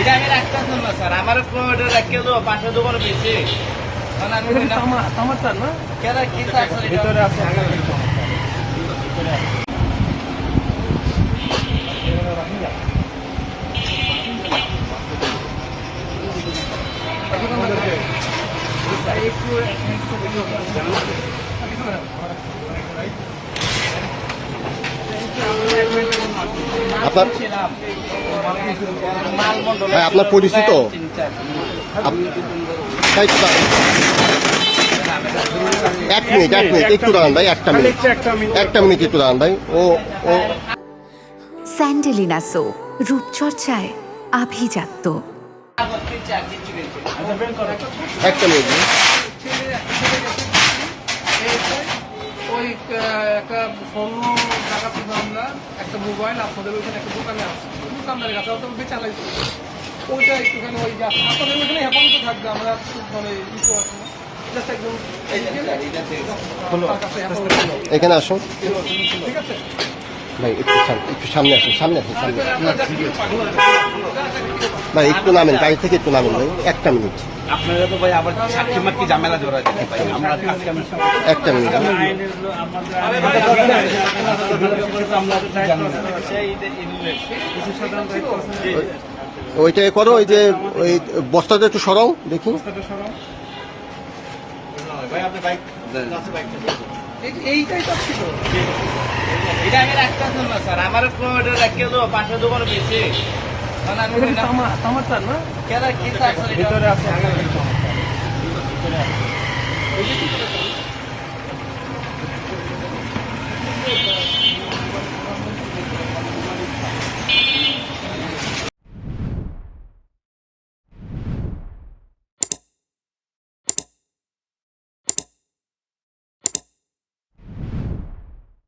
এটা আমি রাখতেছেন না স্যার, আমার রেখে দেবো 500 দোকান বেশি আমার না কেনা কি স্যার ভিতরে আছে আপনার ভাই আপনার পরিচিত তাই তো এক মিনিট একটু দাঁড়ান ভাই একটা মিনিট একটু দাঁড়ান ভাই ও স্যান্ডেলিনা সো রূপচর্চায় আভিজাত্য। একটা মিনিট ওই একটা ফোন টাকা ছিল আমরা একটা মোবাইল আপনাদের ওইখানে একটা দোকানে আছে দোকানদারের কাছে তো বেচা লাগছে ওইটা একটুখানি ওই আপনাদের ওইখানে হেফাজতে থাকবে আমরা মানে ইস্যু আছে না জাস্ট একদম এখানে আসুন ঠিক আছে ভাই একটু সামনে আসুন ভাই একটু নামেন গাড়ি থেকে একটু নামেন ভাই একটা মিনিট আপনারা তো ভাই আবার সাক্ষী মাক্ষী ঝামেলা জড়া দিতে ভাই আমরা একটা মিনিট ওইটা করো ওই যে ওই বস্তাটা একটু সরাও দেখি এইটাই তো ছিল এটা আমি রাখতেছেন না স্যার, আমার রেখে দেবো 500 দোকান বেশি আমার না কেনা কি স্যার ভিতরে আছে এটা